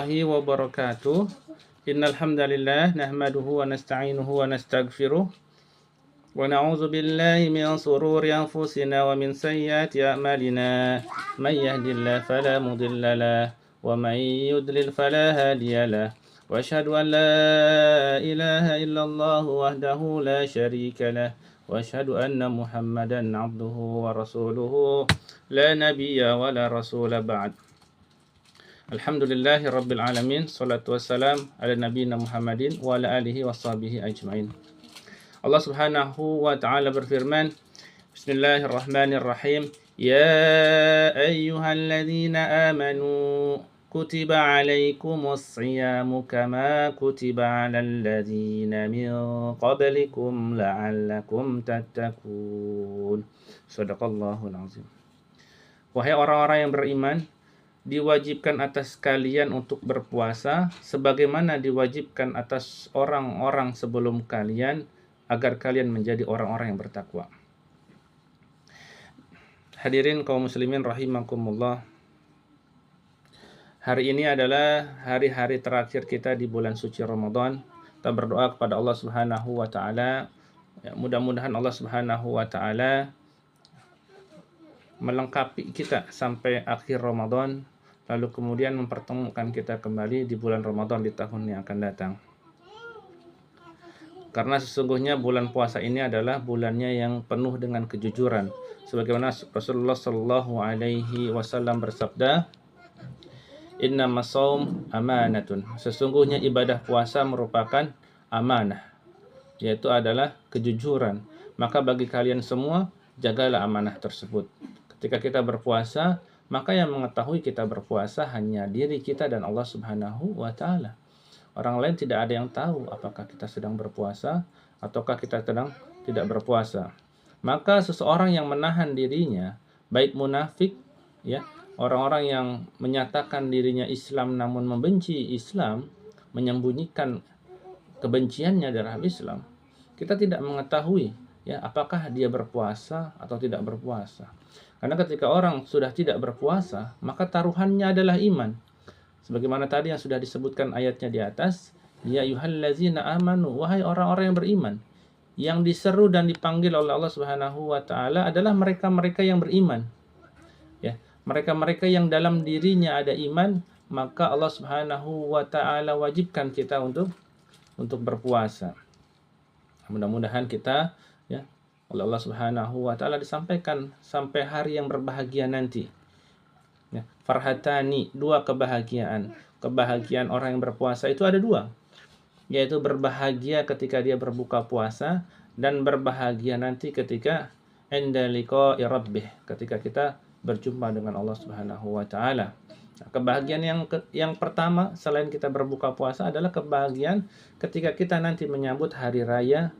wabarakatuh. Innal hamdalillah nahmaduhu wa nasta'inuhu wa nastaghfiruh wa na'udzu billahi min shururi anfusina wa min sayyiati a'malina. May yahdihillahu fala mudilla lahu wa may yudlil fala hadiya lahu. Wa asyhadu an la ilaha illallah wahdahu la syarika lahu wa asyhadu anna Muhammadan 'abduhu wa rasuluhu la nabiyya wa la rasula ba'd. Alhamdulillahi Rabbil Alamin. Salatu wassalam ala nabiyina Muhammadin wa ala alihi wa sahbihi ajma'in. Allah subhanahu wa ta'ala berfirman, Bismillahirrahmanirrahim. Ya ayyuhalladzina amanu kutiba alaikumus siyamu kama kutiba alal ladzina min qablikum la'allakum tattaqun. Shadaqallahul azim. Wahai orang-orang yang beriman, diwajibkan atas kalian untuk berpuasa sebagaimana diwajibkan atas orang-orang sebelum kalian agar kalian menjadi orang-orang yang bertakwa. Hadirin kaum muslimin rahimakumullah. Hari ini adalah hari-hari terakhir kita di bulan suci Ramadan. Kita berdoa kepada Allah Subhanahu wa taala, ya, mudah-mudahan Allah Subhanahu wa taala melengkapi kita sampai akhir Ramadan, lalu kemudian mempertemukan kita kembali di bulan Ramadan di tahun yang akan datang. Karena sesungguhnya bulan puasa ini adalah bulannya yang penuh dengan kejujuran. Sebagaimana Rasulullah Shallallahu Alaihi Wasallam bersabda, Innamas shaum amanatun. Sesungguhnya ibadah puasa merupakan amanah, yaitu adalah kejujuran. Maka bagi kalian semua, jagalah amanah tersebut. Ketika kita berpuasa, maka yang mengetahui kita berpuasa hanya diri kita dan Allah Subhanahu wa taala. Orang lain tidak ada yang tahu apakah kita sedang berpuasa ataukah kita sedang tidak berpuasa. Maka seseorang yang menahan dirinya, baik munafik, ya, orang-orang yang menyatakan dirinya Islam namun membenci Islam, menyembunyikan kebenciannya dalam Islam, kita tidak mengetahui, ya, apakah dia berpuasa atau tidak berpuasa. Karena ketika orang sudah tidak berpuasa, maka taruhannya adalah iman. Sebagaimana tadi yang sudah disebutkan ayatnya di atas, ya ayyuhallazina amanu, wahai orang-orang yang beriman. Yang diseru dan dipanggil oleh Allah Subhanahu wa taala adalah mereka-mereka yang beriman. Ya, mereka-mereka yang dalam dirinya ada iman, maka Allah Subhanahu wa taala wajibkan kita untuk berpuasa. Mudah-mudahan kita, ya, oleh Allah Subhanahu wa taala disampaikan sampai hari yang berbahagia nanti. Ya, farhatani, dua kebahagiaan. Kebahagiaan orang yang berpuasa itu ada dua, yaitu berbahagia ketika dia berbuka puasa dan berbahagia nanti ketika inda liqa'i rabbih, ketika kita berjumpa dengan Allah Subhanahu wa taala. Nah, kebahagiaan yang pertama selain kita berbuka puasa adalah kebahagiaan ketika kita nanti menyambut hari raya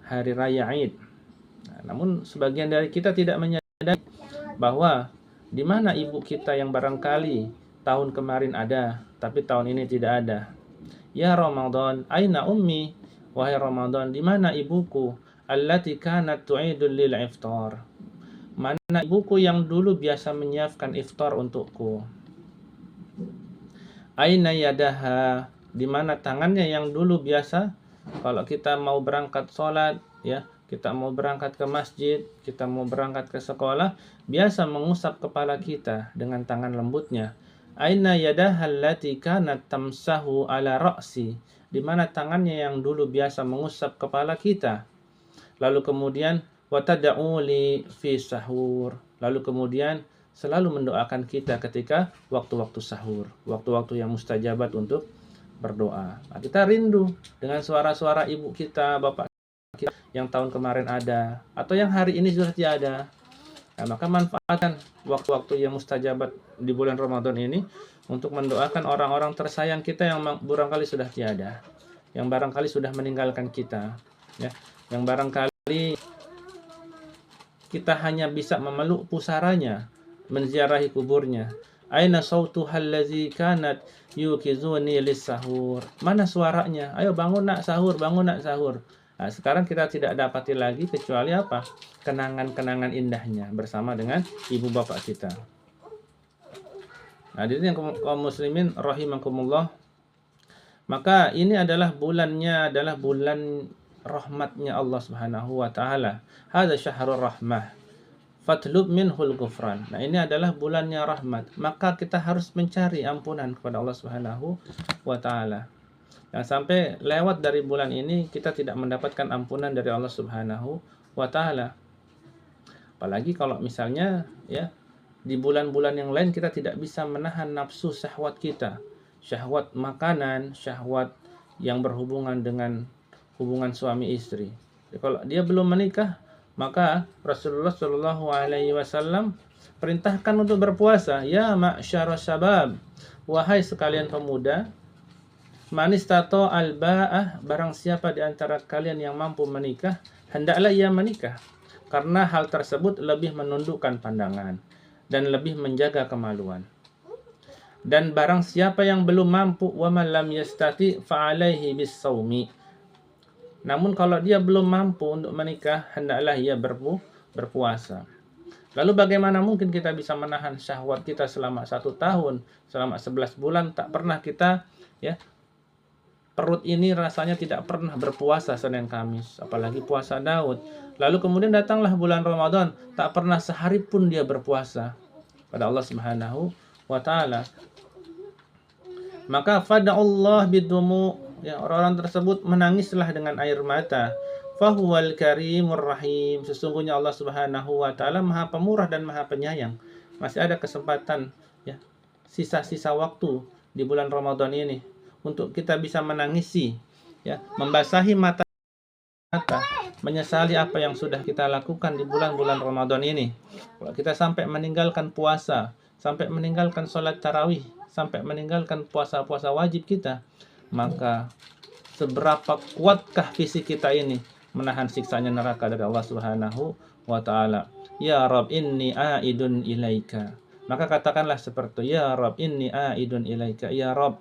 Id. Nah, namun sebagian dari kita tidak menyadari bahwa di mana ibu kita yang barangkali tahun kemarin ada, tapi tahun ini tidak ada. Ya Ramadan, aina ummi? Wahai Ramadan, di mana ibuku? Allati kanat tu'idul lil iftar. Mana ibuku yang dulu biasa menyiapkan iftar untukku? Aina yadaha? Di mana tangannya yang dulu biasa kalau kita mau berangkat sholat, ya, kita mau berangkat ke masjid, kita mau berangkat ke sekolah, biasa mengusap kepala kita dengan tangan lembutnya. Aina yadaha allati kanat tamsahu ala ra'si. Di mana tangannya yang dulu biasa mengusap kepala kita. Lalu kemudian watada'u li fi sahur. Lalu kemudian selalu mendoakan kita ketika waktu-waktu sahur, waktu-waktu yang mustajabat untuk berdoa. Nah, kita rindu dengan suara-suara ibu kita, bapak kita yang tahun kemarin ada atau yang hari ini sudah tiada. Nah, maka manfaatkan waktu-waktu yang mustajabat di bulan Ramadan ini untuk mendoakan orang-orang tersayang kita yang barangkali sudah tiada, yang barangkali sudah meninggalkan kita, ya, yang barangkali kita hanya bisa memeluk pusaranya, menziarahi kuburnya. Aina sautuhal ladzi kanat yukizuni lis-sahur. Mana suaranya? Ayo bangun nak sahur, bangun nak sahur. Nah, sekarang kita tidak dapati lagi kecuali apa? Kenangan-kenangan indahnya bersama dengan ibu bapak kita. Hadirin yang kaum muslimin rahimakumullah, maka ini adalah bulannya adalah bulan rahmatnya Allah Subhanahu wa taala. Hadza syahrur rahmah. Fatlub minhul ghufran. Nah, ini adalah bulannya rahmat. Maka kita harus mencari ampunan kepada Allah Subhanahu wa taala. Nah, sampai lewat dari bulan ini kita tidak mendapatkan ampunan dari Allah Subhanahu wa taala. Apalagi kalau misalnya ya di bulan-bulan yang lain kita tidak bisa menahan nafsu syahwat kita. Syahwat makanan, syahwat yang berhubungan dengan hubungan suami istri. Jadi, kalau dia belum menikah, maka Rasulullah Shallallahu Alaihi Wasallam perintahkan untuk berpuasa. Ya ma'syarus syabab, wahai sekalian pemuda, manis tato al-ba'ah, barang siapa di antara kalian yang mampu menikah, hendaklah ia menikah. Karena hal tersebut lebih menundukkan pandangan dan lebih menjaga kemaluan. Dan barang siapa yang belum mampu, wa man lam yastati fa alaihi bis-shaumi. Namun kalau dia belum mampu untuk menikah, hendaklah ia berpuasa. Lalu bagaimana mungkin kita bisa menahan syahwat kita selama 1 tahun, selama 11 bulan tak pernah kita ya perut ini rasanya tidak pernah berpuasa Senin Kamis, apalagi puasa Daud. Lalu kemudian datanglah bulan Ramadan, tak pernah sehari pun dia berpuasa pada Allah Subhanahu wa taala. Maka fada'ullah bidumu, ya, orang-orang tersebut menangislah dengan air mata. Fahuwal karimur rahim, sesungguhnya Allah Subhanahu wa taala Maha Pemurah dan Maha Penyayang. Masih ada kesempatan ya, sisa-sisa waktu di bulan Ramadan ini untuk kita bisa menangisi ya, membasahi mata, menyesali apa yang sudah kita lakukan di bulan-bulan Ramadan ini. Kalau kita sampai meninggalkan puasa, sampai meninggalkan sholat tarawih, sampai meninggalkan puasa-puasa wajib kita, maka seberapa kuatkah fisik kita ini menahan siksanya neraka dari Allah Subhanahu wa taala. Ya Rabb inni aidun ilaika. Maka katakanlah seperti ya Rabb inni aidun ilaika. Ya Rabb,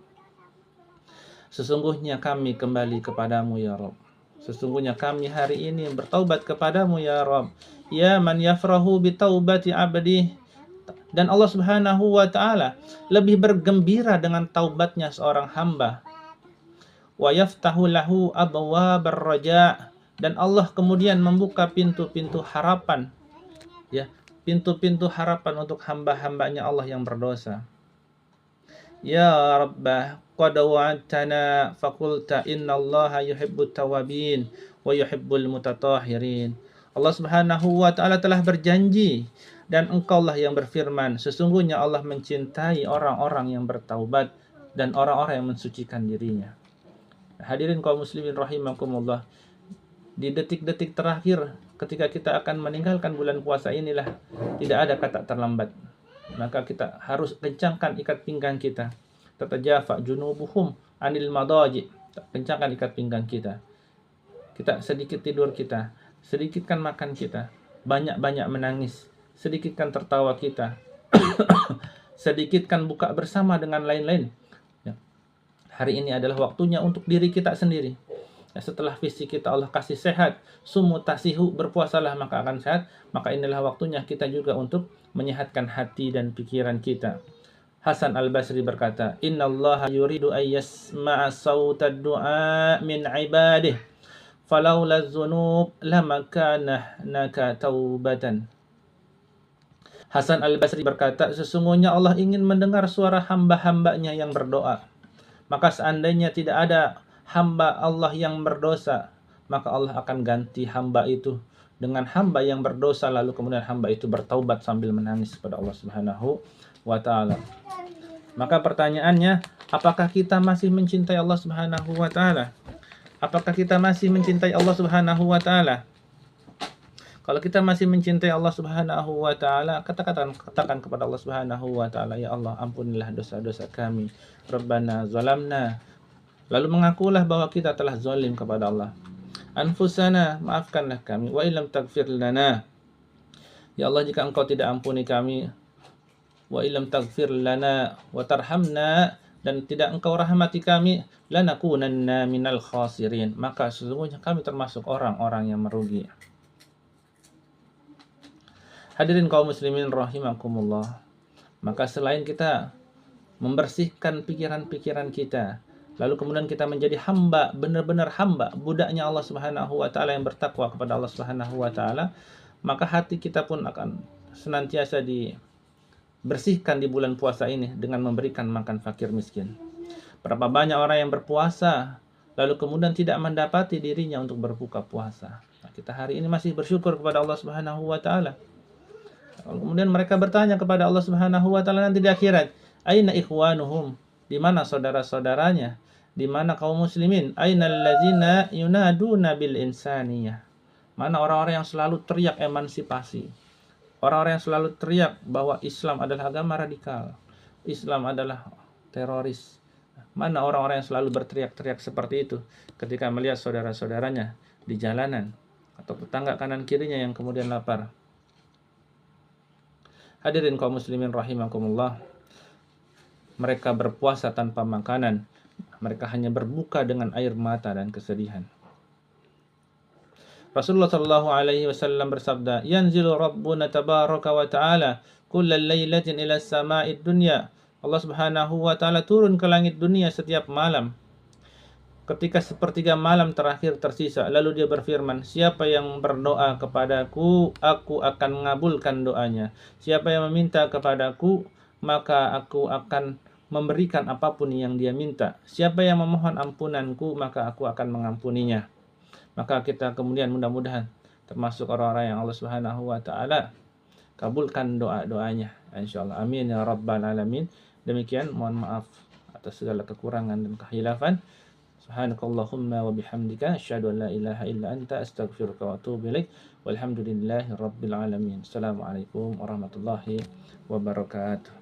sesungguhnya kami kembali kepadamu ya Rabb. Sesungguhnya kami hari ini bertaubat kepadamu ya Rabb. Ya man yafrahu bitaubati abdi. Dan Allah Subhanahu wa taala lebih bergembira dengan taubatnya seorang hamba. Wa yaftahu lahu abwabar raja, dan Allah kemudian membuka pintu-pintu harapan ya, pintu-pintu harapan untuk hamba-hambanya Allah yang berdosa. Ya Rabbah qad wa'adtana faqulta innallaha yuhibbut tawabin wa yuhibbul mutatahhirin. Allah Subhanahu wa taala telah berjanji dan engkaulah yang berfirman, sesungguhnya Allah mencintai orang-orang yang bertaubat dan orang-orang yang mensucikan dirinya. Hadirin kaum muslimin rahimakumullah, di detik-detik terakhir ketika kita akan meninggalkan bulan puasa inilah tidak ada kata terlambat. Maka kita harus kencangkan ikat pinggang kita. Tatajafa junubuhum anil madaji. Kencangkan ikat pinggang kita. Kita sedikit tidur kita, sedikitkan makan kita, banyak-banyak menangis, sedikitkan tertawa kita, sedikitkan buka bersama dengan lain-lain. Ya. Hari ini adalah waktunya untuk diri kita sendiri. Ya, setelah fisik kita Allah kasih sehat, sumutasihu, berpuasalah maka akan sehat. Maka inilah waktunya kita juga untuk menyehatkan hati dan pikiran kita. Hasan Al-Basri berkata, innallaha yuridu ayyasma'a sawtad du'a min ibadih, falaula dzunub lamakana naka taubatan. Hasan Al-Basri berkata, sesungguhnya Allah ingin mendengar suara hamba-hambanya yang berdoa. Maka seandainya tidak ada hamba Allah yang berdosa, maka Allah akan ganti hamba itu dengan hamba yang berdosa, lalu kemudian hamba itu bertaubat sambil menangis kepada Allah Subhanahu wa taala. Maka pertanyaannya, apakah kita masih mencintai Allah Subhanahu wa taala? Apakah kita masih mencintai Allah Subhanahu wa taala? Kalau kita masih mencintai Allah Subhanahu wa taala, katakan kepada Allah Subhanahu wa taala, ya Allah, ampunilah dosa-dosa kami. Rabbana zalamna. Lalu mengakulah bahwa kita telah zalim kepada Allah. Anfusana, maafkanlah kami. Wa illam taghfir lana. Ya Allah, jika Engkau tidak ampuni kami, wa illam taghfir lana wa tarhamna, dan tidak Engkau rahmati kami, lanakunanna minal khasirin, maka sesungguhnya kami termasuk orang-orang yang merugi. Hadirin kaum muslimin rahimakumullah, maka selain kita membersihkan pikiran-pikiran kita. Lalu kemudian kita menjadi hamba, benar-benar hamba, budaknya Allah Subhanahu wa taala yang bertakwa kepada Allah Subhanahu wa taala, maka hati kita pun akan senantiasa dibersihkan di bulan puasa ini dengan memberikan makan fakir miskin. Berapa banyak orang yang berpuasa lalu kemudian tidak mendapati dirinya untuk berbuka puasa. Nah, kita hari ini masih bersyukur kepada Allah Subhanahu wa taala. Kemudian mereka bertanya kepada Allah Subhanahu wa taala nanti di akhirat, aina ikhwanuhum? Di mana saudara-saudaranya? Di mana kaum muslimin? Ainal ladzina yunaduna bil insaniyah? Mana orang-orang yang selalu teriak emansipasi? Orang-orang yang selalu teriak bahwa Islam adalah agama radikal. Islam adalah teroris. Mana orang-orang yang selalu berteriak-teriak seperti itu ketika melihat saudara-saudaranya di jalanan atau tetangga kanan kirinya yang kemudian lapar? Hadirin kaum muslimin rahimakumullah. Mereka berpuasa tanpa makanan. Mereka hanya berbuka dengan air mata dan kesedihan. Rasulullah sallallahu alaihi wasallam bersabda, "Yanzilu Rabbuna tabaraka wa ta'ala kullal lailatin ila as-sama'id dunya." Allah Subhanahu wa taala turun ke langit dunia setiap malam. Ketika sepertiga malam terakhir tersisa, lalu dia berfirman, siapa yang berdoa kepadaku, aku akan mengabulkan doanya. Siapa yang meminta kepadaku, maka aku akan memberikan apapun yang dia minta. Siapa yang memohon ampunanku, maka aku akan mengampuninya. Maka kita kemudian mudah-mudahan termasuk orang-orang yang Allah Subhanahu wa taala kabulkan doa-doanya. Insyaallah. Amin ya rabbal alamin. Demikian, mohon maaf atas segala kekurangan dan kehilafan. Subhanakallahumma wa bihamdika asyhadu an la ilaha illa anta astaghfiruka wa atubu ilaik. Walhamdulillahi rabbil alamin. Assalamualaikum warahmatullahi wabarakatuh.